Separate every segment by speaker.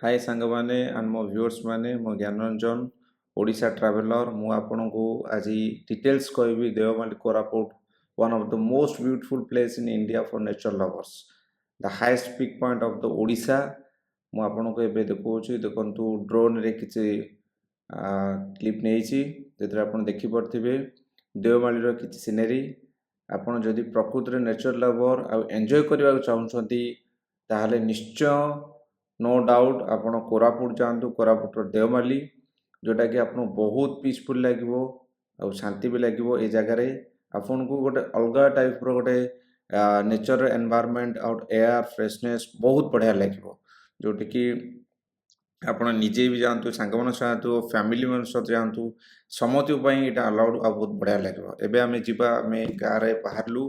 Speaker 1: हाय सांगमाने and मो viewers माने मो ज्ञानरंजन ओडिशा ट्रैवलर मु आपनको आज डिटेल्स कहबी Deomali Koraput one of the most beautiful place in India for nature lovers the highest peak point of the Odisha मु आपनको एबे देखौछि देखंतु ड्रोन रे किछि क्लिप नेइछि जेतरे आपण देखि परथिबे देवमाली रो किछि सिनेरी आपण जदि प्रकृति नेचर लवर आ एन्जॉय करबा चाहउछंती ताहले निश्चय नो डाउट आपण कोरापुट जातु कोरापुट देवमाली जोटा कि आपन बहुत पीसफुल लगे और शांति भी लगे ये जगार आपन को गोटे अलग टाइप रो गोटे nature environment out air freshness बहुत बढ़िया लगे जोटी कि ଆପଣ ନିଜେ ବି ଯାଆନ୍ତୁ ସାଙ୍ଗମାନଙ୍କ ସହ ଯାଆନ୍ତୁ ଫ୍ୟାମିଲି ମାନଙ୍କ ସହ ଯାଆନ୍ତୁ ସମସ୍ତଙ୍କ ପାଇଁ ଏଇଟା ଆଲାଉଡ୍ ଆଉ ବହୁତ ବଢ଼ିଆ ଲାଗିବ ଏବେ ଆମେ ଯିବା ଆମେ ଗାଁରେ ବାହାରିଲୁ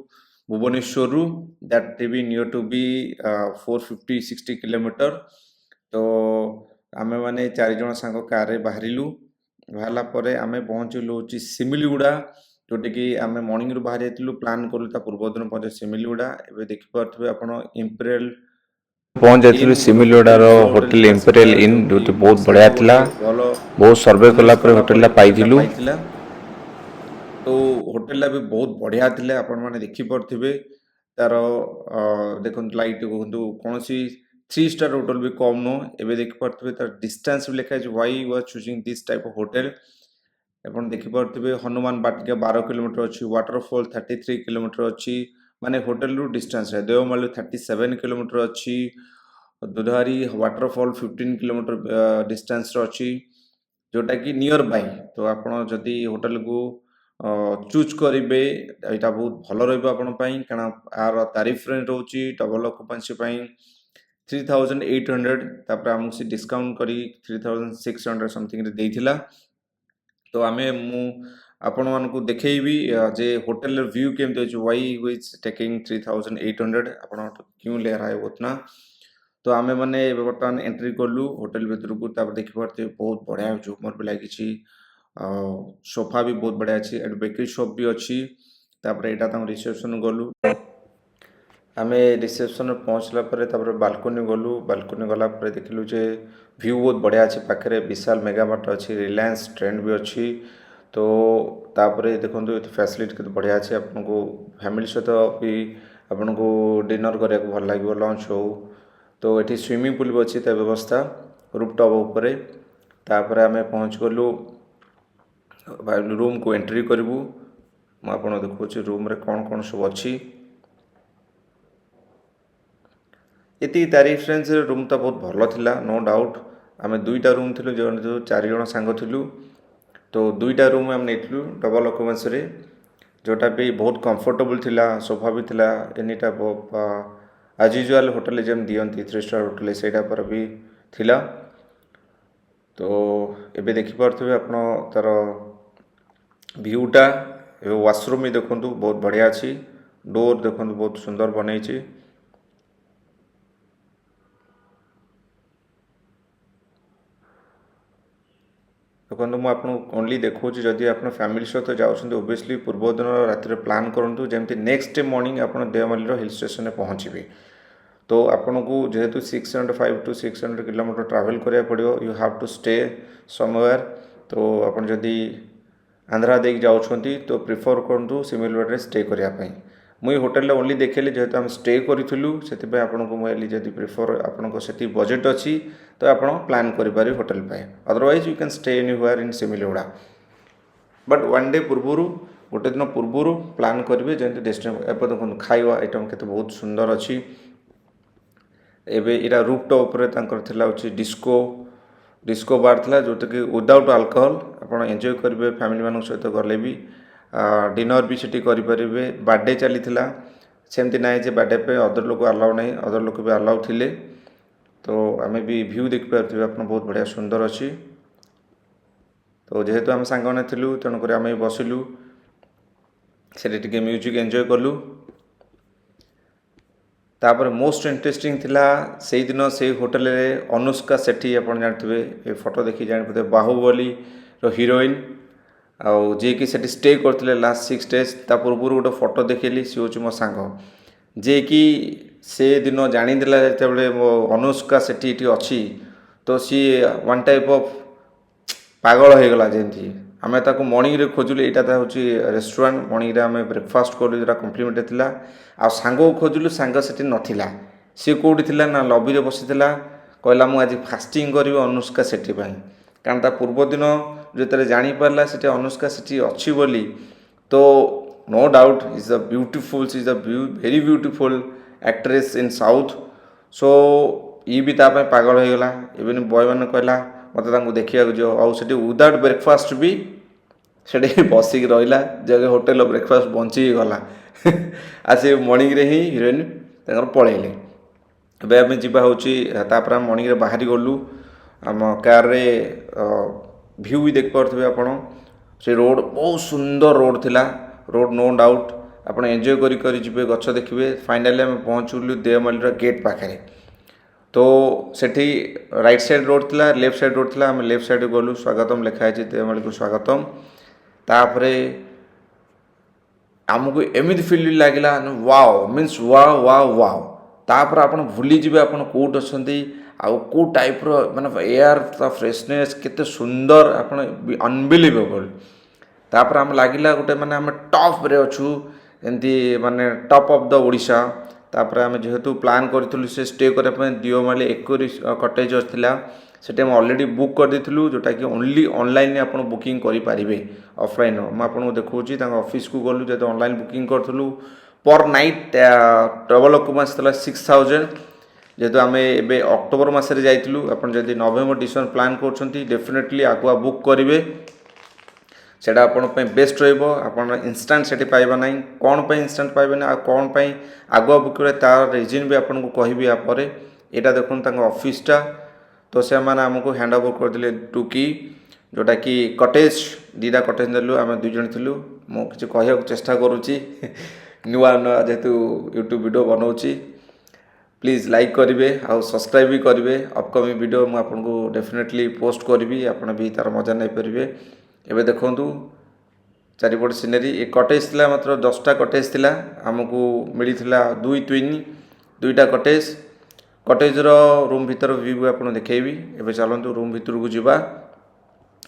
Speaker 1: ଭୁବନେଶ୍ୱରରୁ that be near to be 450-60 kilometre ତ ଆମେ ମାନେ 4 ଜଣ ସାଙ୍ଗ କାରରେ ବାହାରିଲୁ ବାହାରିଲା ପରେ ଆମେ ପହଞ୍ଚିଲୁ ହେଉଛି ସିମିଲିଗୁଡ଼ା ଯୋଉଠିକି ଆମେ ମର୍ଣ୍ଣିଂରୁ ବାହାରି ଯାଇଥିଲୁ ପ୍ଲାନ୍ କଲୁ ତା ପୂର୍ବଦିନ ପହଞ୍ଚେ ସିମିଲିଗୁଡ଼ା ଏବେ ଦେଖିପାରୁଥିବେ ଆପଣ ଇମ୍ପେରିଆଲ पहुंच जाइलु सिमिलोडार होटल इंपेरियल इन जो बहुत बढ़िया थिला बहुत सर्वे कला पर होटल पाइलु तो होटल भी बहुत बढ़िया थिले आपण माने देखि परथिबे तार देखन लाइट कहंतु कोनसी 3 स्टार होटल भी कम नो एबे देखि परथिबे तार डिस्टेंस भी लिखा है why you are choosing this type of hotel आपण देखि परथिबे हनुमान बाटिका 12 किलोमीटर अछि वाटरफॉल 33 किलोमीटर अछि माने होटल रु डिस्टेंस है देवमाली 37 किलोमीटर अछि दुधारी वाटरफॉल 15 किलोमीटर डिस्टेंस अच्छी जोटा कि नियर बाय तो आपण जदि होटल को चूज करेंगे यहाँ बहुत भल रही कारण आर तारीफ रेंज रोचे डबल ऑक्युपेंसी 3800 आमको से डिस्काउंट करी 3600 समथिंग देइथिला तो आमे मु आपण मानकु देखैबी जे होटल व्यू केमते अछि व्हाई इज टेकिंग 3800 आपण क्यों ले रहा है उतना तो आमे माने बर्तमान एंट्री कलु होटल भीतर को देखि पारते बहुत बढ़िया झुमर भी लगी सोफा भी बहुत बढ़िया अच्छी एंड बेकरी शॉप भी अच्छी तापर एटा तम रिसेप्शन गलु आमे रिसेप्शन पहुँचला पर बालकनी गलु बालकनी गला पर देखलु जे व्यू बहुत बढ़िया अच्छी पाखे विशाल मेगा मार्ट अच्छी रिलायंस ट्रेंड भी अच्छी तो तापर देखो फैसिलिटी केते बढ़िया अच्छे आपको फैमिली सहित भी आपको डिनर करा भल लगे लंच हो तो ये स्विमिंग पूल भी अच्छी व्यवस्था रूपटॉप उपरे तापर आमे पहुँच गलु रूम को एंट्री करूँ मुझे देखुची रूम रे कौन कौन सब अच्छी ये तारीफ रेंज रूम तो बहुत भल थिला नो डाउट आमे दुईटा रूम थिलु जो 4 जण सांग थिलु तो दुईटा रूम आम नेटलु डबल ऑक्युपेंसी रे जोटा भी बहुत कंफर्टेबल थिला सोफा भी थिला any type of as usual hotel जेम दियंती 3 स्टार होटल सेटा पर भी थिला तो एबे देखि पारथबे आपण तार व्यूटा वाशरूम भी देखंतु बहुत बढ़िया अच्छी डोर देखंतु बहुत सुंदर बनई छी देखो मुझे आपको ओनली देखो जदि आप फैमिली सहित जाऊँ ओबियसली पूर्व दिन राति प्लां करूँ जमी नेक्स्ट डे मॉर्निंग आप देवमाली हिल स्टेशन पहुँचे तो आपन को जेहेतु 605 to 600 किलोमीटर ट्रैवल करा पड़ो you have to stay somewhere तो आपन जदि आंध्रा देख जाऊँगी तो प्रिफर करूँ सिमिलर स्टे करने मुई होटल ओनली देखेली जेहेतु आम स्टे करूँ से आपको मुझे जब प्रिफर आपको से बजेट अच्छी तो आप प्लां करें होटल पे otherwise you can stay anywhere in सिमिलुड़ा बट वन डे पूर्वर गोटे दिन पूर्वर प्लां करेंगे जमी डेस्टिनेशन एप देखो खाଇବା आइटम के बहुत सुंदर अच्छी एबे इरा रूपटॉप पर डिस्को डिस्को बार था जोटा कि विदाउट अल्कोहल आप एंजॉय करेंगे फैमिली मान सहित गले भी डिनर भी सेठी करेंगे बर्थडे चली सेमती ना जे बर्थडे पे अदर लोग अलाउ नहीं अदर लोग भी अलाउ थिले तो आमे भी व्यू देख पारे आप बहुत बढ़िया सुंदर अच्छी तो जेहेतु आम सांग मैंने थिलु तेणुक आम बसिलु से म्यूजिक एंजॉय कलु तापर मोस्ट इंटरेस्टिंग थिला से दिन से होटल रे अनुष्का सेठी आप जानते ये फोटो देखी जान बाहुबली रो हीरोइन आउ जे कि सेठी स्टे करते लास्ट 6 days ता पूर्व गोटे फोटो देखली सी हूँ मो सांग जे कि से दिन जानी जो अनुष्का सेठी अच्छी तो सी वन टाइप ऑफ पागल हो गला जमी आम ताको मॉर्निंग रे खोजुलु एटा हूँ रेस्टोरेंट मॉर्निंग रे आम ब्रेकफास्ट कलु जो कम्प्लीमेंट था आ सांग को खोजुलु सांग सेठी नथिला सी कौटी थिला ना लॉबी रे बसिथिला कहला मु आज फास्टिंग करी अनुष्का सेठी पई कारण ता पूर्व दिन जो जानी पारला सेठी अनुष्का सेठी अच्छी बोली तो no doubt is a beautiful is a very beautiful actress in south सो ये भी ताप पागल हो गला इवन बॉय मैंने कहला मत देखा जो आउट विदाउट ब्रेकफास्ट भी से बसिक रहा जगह होटेल ब्रेकफास्ट बंची गला आज मॉर्निंग रे ही हिरोइन पलैले एवं आम जा हूँ मॉर्निंग रे बाहरी गलु आम कार रे व्यू भी देख पारे आप से रोड बहुत सुंदर रोड थिला रोड नो डाउट आपड़ एंजॉय करेंगे गच देखिए फाइनाली आम पहुँचलु देवमाली गेट पाखे तो सेठी राइट साइड रोड थिला लेफ्ट साइड रोड थिला आम लेफ्ट साइड गलु स्वागतम लिखाई देवमाली को स्वागतम तापरे आमको एमती फील लगे wow means wow wow wow तापर आप भूली जी आप कौट अच्छा कौ टाइप माने एयर फ्रेशनेस केते सुंदर आप अनबिलीवेबल तापर आम लगिला गोटे माने आम टॉप रे अच्छू एमती माने टॉप ऑफ द ओडिशा तापर आम जेहेतु प्लान करूँ से स्टे करने दियोमाली एक्वेरी कटेज था से अलरेडी बुक कर देलु जोटा कि ओनली ऑनलाइन आप बुकिंग करेंगे ऑफलाइन मुझे देखा ऑफिस को गलु जो ऑनलाइन बुकिंग करूँ पर नाइट ट्रेवल ऑक्यूपेंस था 6000 जेहेतु आम ए अक्टोबर मसरे जाइलु आप नवेम्बर डिसेम्बर प्लान कर डेफिनेटली आगुआ बुक करेंगे सेटा आपण बेस्ट रहिबो आपण इंस्टांट सेठी पाइबा नहीं कौन पे इंस्टांट पाइबे ना कौन पे आगुआ बुक करे तार रीजन भी आपन को कहबी या परे एटा देखुन तांग ऑफिसटा तो से माने हमको हैंड ओवर कर दिले टू की जोटा कि कटेज दीदा कटेज देलु आम दुई जन थिलु मो किछ कहया चेष्टा करूची नुआ नुआ जेतु यूट्यूब वीडियो बनाउची प्लीज लाइक करेंगे आउ सब्सक्राइब भी करेंगे अपकमिंग वीडियो मुझे आपको डेफिनेटली पोस्ट करी आपण भी तार मजा नहीं पारे एवं देखूँ चारिपट सिनेरी ए कटेज थी मात्र 10टा कटेज थी आमको मिलता दुई ट्विन दुईटा कटेज कटेजर रूम भीतर व्यू आप देखी एवं चलतु रूम भीतर को जावा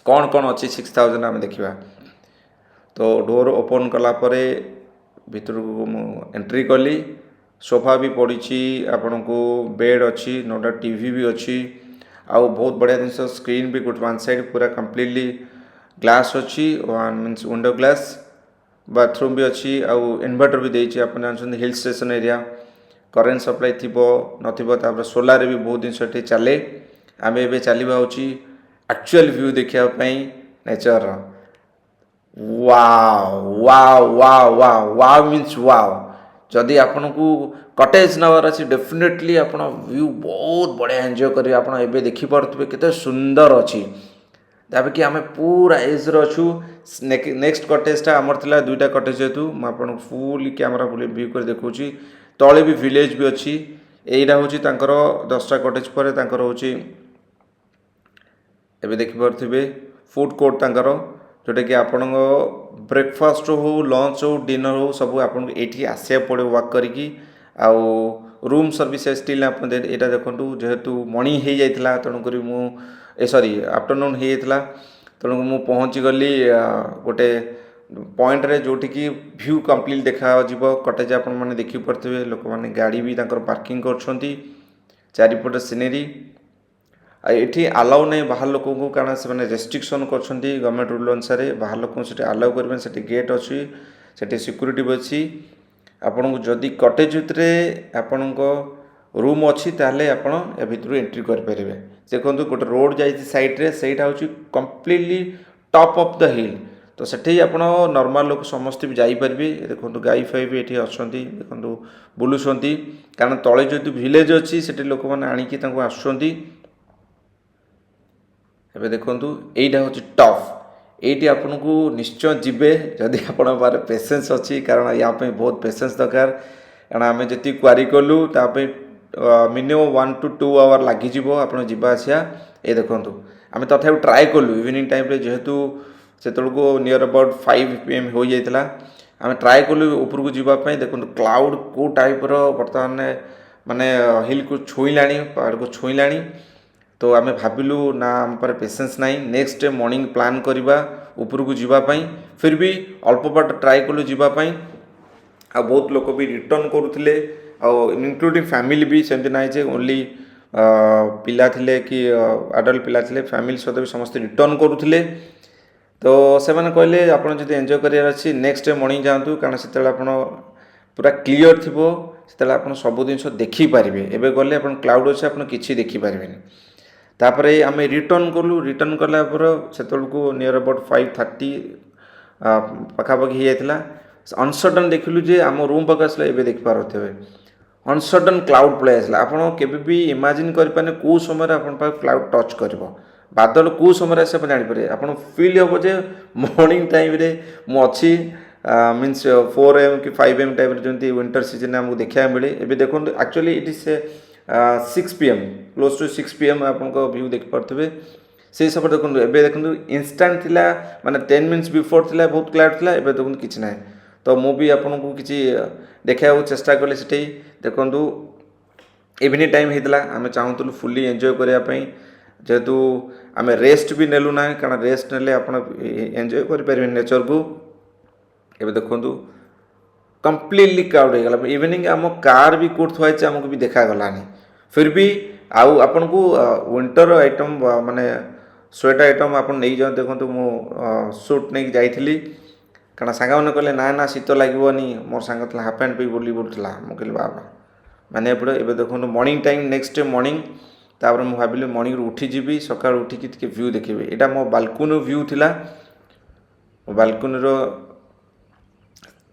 Speaker 1: कौन कौन अच्छी 6000 आम देखा तो डोर ओपन कलापर भीतर को एंट्री कली सोफा भी पड़ी आपण को बेड अच्छी नोटा टीवी भी अच्छी आउ बहुत बढ़िया जिन स्क्रीन भी गोटे वन साइड पूरा कम्प्लीटली ग्लास अच्छी one means window glass bathroom भी अच्छी आउ इन्वर्टर भी देती आप जानते hill station area current supply थी नथिबो सोलार भी बहुत जिन चले आम ए चलवा हूँ एक्चुअल व्यू देखापी नेचर वाव वाव वाव वाव वाव मीन्स वाव जदि आपन को कटेज नवार अच्छी डेफिनेटली आप व्यू बहुत बढ़िया एंजॉय करेंगे आपड़ ए देखिपे केते सुंदर अच्छी जहाँ कि आम पूरा एज रु नेक्स्ट कटेजटा आमर था दुईटा कटेज जेहतु मुझे फुल कैमेरा फुल व्यू कर देखुची तले भी विलेज भी अच्छी यहीटा हूँ 10टा कटेज पर हूँ एबे देखिपे फूड कोर्ट तांकर जोटा कि आपण ब्रेकफास्ट हो लंच हो डिनर हो सब आपको ये आसा पड़े वर्क करी आउ रूम सर्विस स्टिल आप यहाँ देखूँ जेहेतु मॉर्निंग हो जाता तेणुक सॉरी आफ्टरनून हो जाता तेणुक मु पहुँची गली गोटे पॉइंट रे जोटी की व्यू कंप्लीट देखा कटेज आपण मैंने देखी पारे लोक मैंने गाड़ी भी पार्किंग कर चारिपट सिनेरी ये आलाउ नहीं बाहर लोक को कारण से रेस्ट्रिक्शन कर गवर्नमेंट रूल अनुसार बाहर लोक आलाउ करें से गेट अच्छी से सिक्यूरीटी भी अच्छी आपन को जदि कटेज भितर आपण रूम अच्छी ताले आपण या भितर एंट्री करें देखो गोटे रोड जाइए साइड्रे से कम्प्लीटली टॉप ऑफ द हिल तो सेठी आप नॉर्मल लोग समस्त भी जापर देखो गाई फाई भी ये अच्छा देखो बुलूंट कारण तले जो विलेज अच्छी से लोक मैंने आणिकी आसुँच एबे देखंतु एटा हूँ टफ ये आपन को निश्चय जीवे जदि आपण पारे पेसेंस अच्छी कारण या बहुत पेसेंस दरकार कारण आम जी क्वारी कलु मिनिमम 1 to 2 आवर लगिज आप आसा ये देखूँ आम तथा ट्राए कलु इवनिंग टाइम जेहेतु से नियर अबाउट 5 PM हो जाता आम ट्राए कलु ऊपर को जावाई देखो क्लाउड को टाइप बर्तमान माने हिल को छुईला पहाड़ को छुईला तो आम भाविलु ना आम पर पेसेंस ना नेक्स्ट डे मॉर्निंग प्लान करवा उपरकू जीवाई फिर भी अल्प बाट ट्राए कलु जीवाई आ बहुत लोक भी रिटर्न करुले इनक्लूडिंग फैमिली भी सेमती ना जे ओनली पिला थिले कि अडल्ट पिला थिले फैमिली सहित भी समस्त रिटर्न करुले तो से कहले आप एंजॉय करार अच्छी नेक्स्ट डे मॉर्निंग जातु कारण से आप पूरा क्लीयर थी से आप सब जिन देखिपारे एवं गले आप क्लाउड अच्छे आप कि देखिपारे तापर आम रिटर्न कलु रिटर्न कलापर से नियर अबाउट 5:30 पाखापाखि हो जाता अनसडन देखिलु जे आम रूम पाक आसला ए देखिपारे अनसडन क्लाउड पलि आसला आप भी इमाजिन करें कौ समय आप क्लाउड टच कर बादल कौ समय आसे जापर आप फिल हम जे मॉर्निंग टाइम रे मुझी मीन्स 4 AM कि 5 AM टाइम जमी विंटर सीजन आमको देखा मिले एवं देखो actually it is 6 PM close to 6 PM आप व्यू देखिपे से सब देखो एवं देखो इंस्टांट थिला माने 10 मिनट्स बिफोर थिला बहुत क्लाउड थिला एवं देखो किसी ना तो मुझे आपको किसी देखा चेष्टा कले से देखो इवनिंग टाइम होता आम चाहूलु फुली एंजॉय करने जेहेतु आम रेस्ट भी नेलु ना कारण रेस्ट नेले आप एंजॉय करें नेचर को एवं देखो कम्प्लीटली क्राउड हो गला इवनिंग आम कार भी कौट थुआई आमको भी देखागलानी फिर भी आउ आपन को विंटर आइटम माने स्वेटर आइटम आप नहीं जाओ देखो मु सूट नहीं जाइली कारण सांग मैंने कहले ना ना शीत लगभग मोर सांग हाफ पैंट भी बुली बुलूला मुझे बाबा माने पड़े एवं देखो morning time next day morning तापर मुझे भाविली मॉर्निंग उठीजी सका उठिकी व्यू देखिए यहाँ मो बालकुनी व्यू थिला मो बालकुनी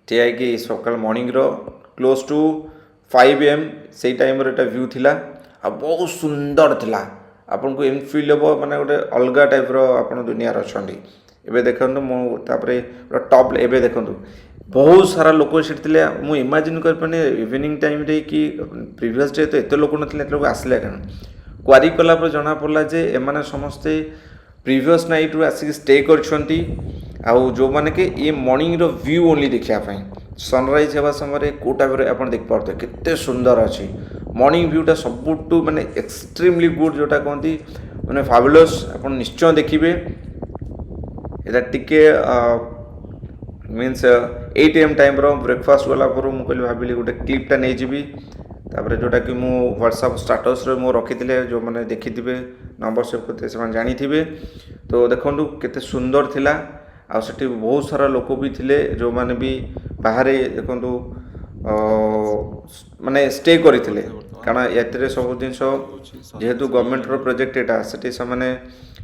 Speaker 1: ठिया कि सकाल मॉर्निंग क्लोज टू 5 AM से टाइम व्यू थिला आ बहुत सुंदर थिला आपन को एम फील हम माने गोटे अलग टाइप आप दुनिया अच्छा एवं देखो मुझे टॉप एवं देखो बहुत सारा लोक से मुझे इमाजिन कर इवनिंग टाइम रे कि प्रीवियस डे तो एत लोक ना आसले क्या क्वारी कला जना पड़ा जे एमाने समस्ते प्रीवियस नाइट रू आसिक स्टे कर जो मैंने कि ये मॉर्निंग रो व्यू ओनली देखापी सनराइज होगा समय कौ टाइप आप देखिपे केते सुंदर अच्छी मॉर्निंग व्यूटा सबुठू माने एक्सट्रीमली गुड जोटा कहती माने फाबुलस आप निश्चय देखिए यहाँ टिके मीन्स 8 AM टाइम ब्रेकफास्ट गलापर मुझे भाविली गोटे क्लिपटा नहीं जी तापर जोटा कि मु व्हाट्सएप स्टाटस रे मो रखी जो मैंने देखी थे नंबर सेव करते से जानी थे तो देखो केते सुंदर थिला आ सेठी बहुत सारा लोक भी थिले जो माने भी बाहर देखो माने स्टे करते कारण ये सब जिन जेहेतु गवर्नमेंट रो प्रोजेक्ट एटा सेठी से माने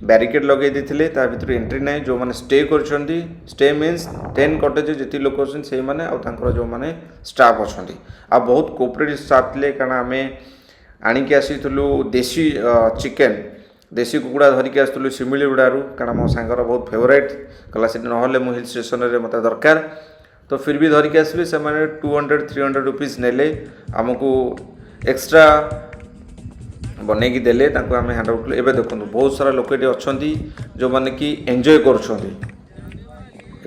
Speaker 1: बैरिकेड लगे देते भर एंट्री ना जो मैंने स्टे कर स्टे मीन्स 10 कटेज जी लोक अच्छे मैंने जो मैंने स्टाफ अच्छा आ बहुत कोऑपरेटिव स्टाफ थे कारण आम आणिकी आसीलु देसी चिकेन देसी कुकुड़ा धरिकी आसलु सिमिलीगुड़ारू कारण मो सांगर बहुत फेवरेट कला से ना मु हिल स्टेशन रे मत दरकार तो फिर भी धरिकी आसली से 200-300 रुपीज नेले आमको एक्स्ट्रा बनईकी देले आम हैंड आउट एवं देखो बहुत सारा लोक ये अच्छा जो मैंने कि एंजॉय कर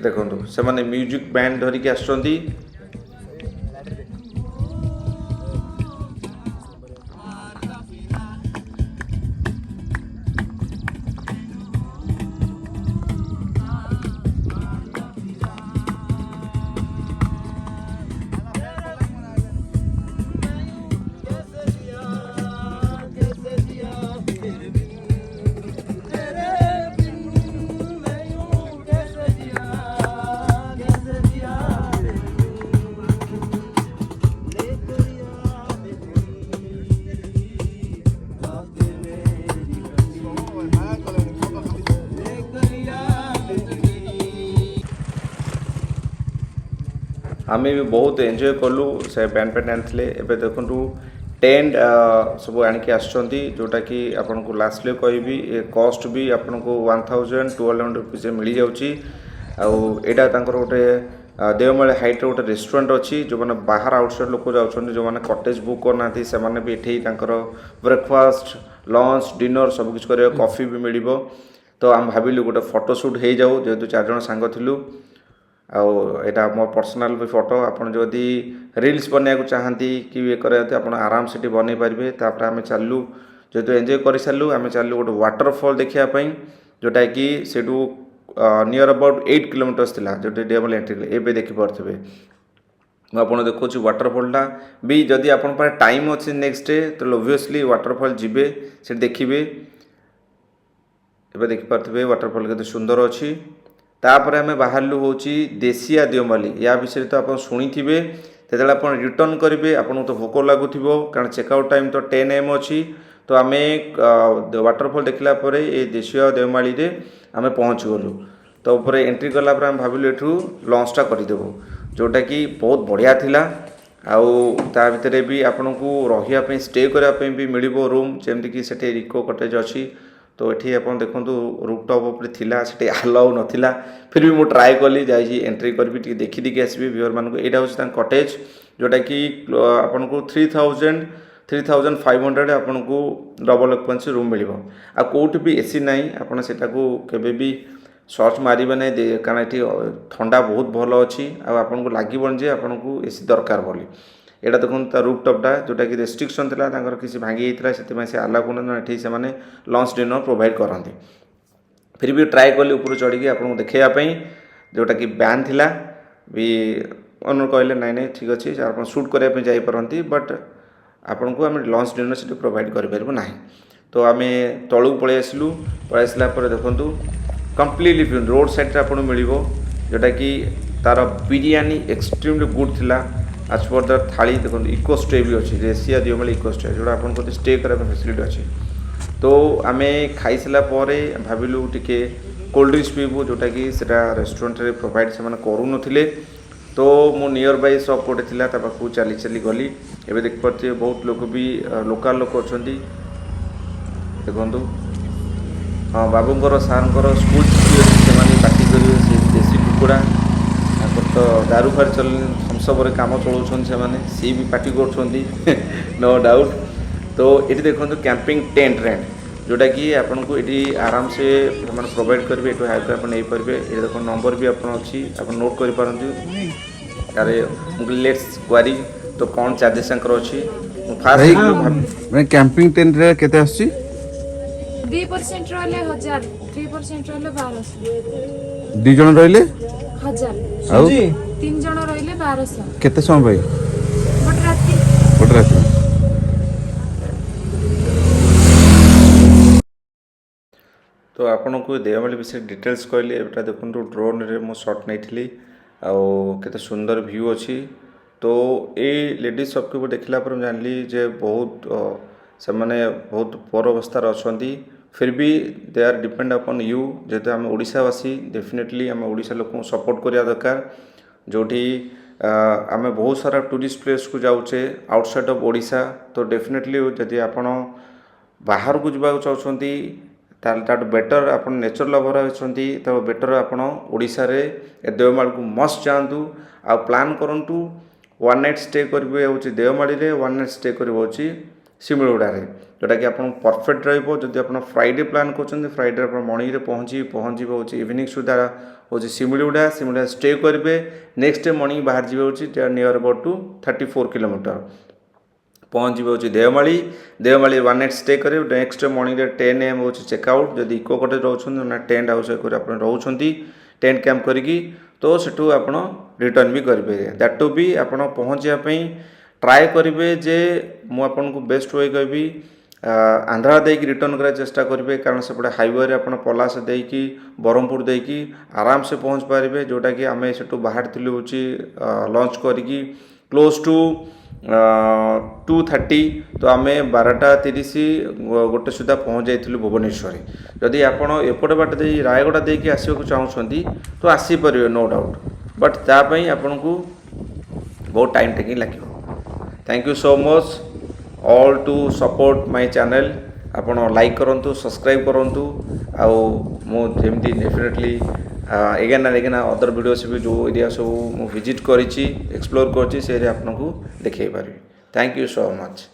Speaker 1: देखो से मैंने म्यूजिक बैंड धरिकी आसुँच आम भी बहुत एंजॉय कलु से बैंड पैंड आनी एवं देखु टेंट सब आणिकी आसुँच जोटा कि आपन को लास्टली कहबी कॉस्ट भी आपन को 1200 रुपीज मिल जाऊँगी आईटा गोटे देवमाली हाइट गोटे रेस्टोरेंट अच्छी जो मैंने बाहर आउटसाइड लोक जाऊँ जो मैंने कटेज बुक करना से भी ये ब्रेकफास्ट लंच डिनर सबकि कर कॉफी भी मिल तो आम भाविलु गोटे फोटोशूट हो जाऊ जेहेतु 4 जन सांग थिलु आउटा मोर पर्सनाल भी फोटो आपड़ जदि रील्स बनवाक चाहती कि ये करते आप आराम से बन पारे तापर आम चलू जेहेतु एंजॉय कर सारू आम चलू गोटे वाटरफॉल देखापी जोटा कि सेठू नियर अबाउट 8 किलोमीटर्स थिला जो डेमली एंट्री एवं देखिपे मुझे देखा वाटरफॉलटा भी जदि आप टाइम अच्छे नेक्स्ट डे तो ओबियसली वाटरफॉल जीवे से देखिए एवं देखिपे वाटरफॉल के सुंदर अच्छी तापर आम बाहरलु हूँ देशिया देओमाली या विषय तो आप शुणी थे जो आप रिटर्न करेंगे आपको तो भोक लगुथ कारण चेकआउट टाइम तो 10 AM अच्छी तो आम वाटरफॉल देखला ये देशिया देओमाली आम पहुँच गलु तो ऊपर एंट्री कलापर आम भाविलु एठू लंचटा करदेबू जोटा कि बहुत बढ़िया थिला आउ ता भितर भी आपन को रही स्टे करने भी मिल रूम जमती कि सेठी रिको कटेज अच्छी तो ये आप देखो रूपटॉप उपर थिला सेठी अलाउ नथिला फिर भी मुझे ट्राए कली जाइए एंट्री करी देखी देखी आसबि व्यूअर मानक यहाँ हूँ कटेज जोटा कि आपन को 3500 आपन को डबल ऑक्युपेंसी रूम मिल कौट भी एसी ना आपड़ से केवे सर्च मारे ना कारण ये ठंडा बहुत भल अच्छी आपन को लगे जे आपन को एसी दरकार बोली यहाँ देखो रूपटॉपटा जोटा कि रेस्ट्रिक्शन था किसी भांगी होता से आला करना ये से लंच डिनर प्रोवाइड करते फिर भी ट्राए कली ऊपर चढ़ी आपको देखापी जोटा कि बैन थिला भी ओनर कहले नाई नाई ठीक अच्छे आप सुट करने जापारती बट आपन को आम लंच डिनर से प्रोवाइड करूँ ना तो आम तलू पलि आसलु पलि आसला देखूँ कम्प्लीटली रोड साइड आपको मिल जोटा कि तार बिरयानी एक्सट्रीमली गुड थिला आज पर द थाली देखो इको स्टे भी अच्छी देशिया देओमाली इको स्टे जोटा आपको स्टे करने फैसिलिटी अच्छी तो आम खाई सारा भाविलु टिके कोल्ड ड्रिंक्स पीबू जोटा कि रेस्टोरेंट रे प्रोवाइड से करूँ तो मो नियर बाय सप गोटे थिला पाख चली चली गली एवं देखिपे बहुत लोग भी लोकल लोक अच्छा देखु हाँ बाबूंर सार स्कूल छुट्टी अच्छी पार्टी करेंगे से देसी कुकुड़ा तो दारू फार चल थम्सअप कम चलाउछन से भी पार्टी कर नो डाउट तो ये देखो कैंपिंग टेंट रेंट जोटा कि आपन को ये आराम से प्रोवाइड करेंगे ये हाइक आप नहीं पारे ये देखो नंबर भी आप अच्छी आप नोट कर अरे लेट्स क्वारी तो कौन चार्जेस अच्छी फास्ट
Speaker 2: कैंपिंग टेंट रे केते आछि
Speaker 3: 2% रहले 1000 3% रहले 1200
Speaker 2: दी जन रहले
Speaker 3: 1000
Speaker 2: आउ
Speaker 3: 3 जन रहले 1200
Speaker 2: केते समय भाई
Speaker 3: बट राती
Speaker 1: तो आपन को देओमाली विषय डिटेल्स कहली एटा देखो ड्रोन रे मो शॉट नहीं थी केते सुंदर व्यू अच्छी तो ये लेडीज सबके देखला पर जानली जे बहुत से माने बहुत पर अवस्थार अच्छा फिर भी they are depend upon you जेहेतु आम ओडिशावासी डेफिनेटली आम ओडिशा लोक सपोर्ट करिया दरकार जोटी आम बहुत सारा टूरिस्ट प्लेस को जाऊे आउटसाइड ऑफ ओडिशा तो डेफिनेटली जदि आपण बाहर को जावाक चाहते ताठू बेटर आप नेचर लवर होती तो बेटर आपण ओडिशा रे देवमाली को मस्ट जातु आ प्लान करूँ वन नाइट स्टे करेंगे हूँ देवमाली रे वन नाइट स्टे करेंगे सिमिलगुड़े जोटा कि आप परफेक्ट रही आप फ्राइडे प्लान कर फ्राइडे आप मॉर्निंग पहुँचे हूँ इवनिंग सुधा हूँ सिमिलगुड़ा स्टे करेंगे नेक्स्ट डे मॉर्निंग बाहर जी हूँ नियर अबाउट टू 34 किलोमीटर पहुँचे हूँ Devmali Devmali one night stay करें नेक्स्ट डे मॉर्निंग 10 AM हूँ चेकआउट जब इको कटेज रोना टेंट हाउस आप रोच टेंट कैंप करी तो सेठू आप रिटर्न भी करेंगे दैट टू भी आप पहुँचापी ट्राए करेंगे जे मुझे बेस्ट वे कहि आंध्रा देकी रिटर्न करा चेष्टा करेंगे कारण सेपटे हाईवे आप पलास देकी ब्रह्मपुर देकी आराम से पहुँच पारे जोटा कि आम से बाहर थी हूँ लंच करी क्लोज टू 2:30 तो आम 12:30 गोटे सुधा पहुँच जाइलु भुवनेश्वर जदि आपड़ एपटे बाट दे रायगड़ा देकी आसवाक चाहते तो आसीपर नो डाउट बट तापाई आपन को बहुत टाइम टेकिंग लगे thank you so much all to support my channel आपण लाइक करंतु सब्सक्राइब करंतु आउ मो जेमती definitely again and again other videos भी जो एरिया सब मु विजिट करिछि एक्सप्लोर करछि से आपन को देखै पारि थैंक यू सो मच।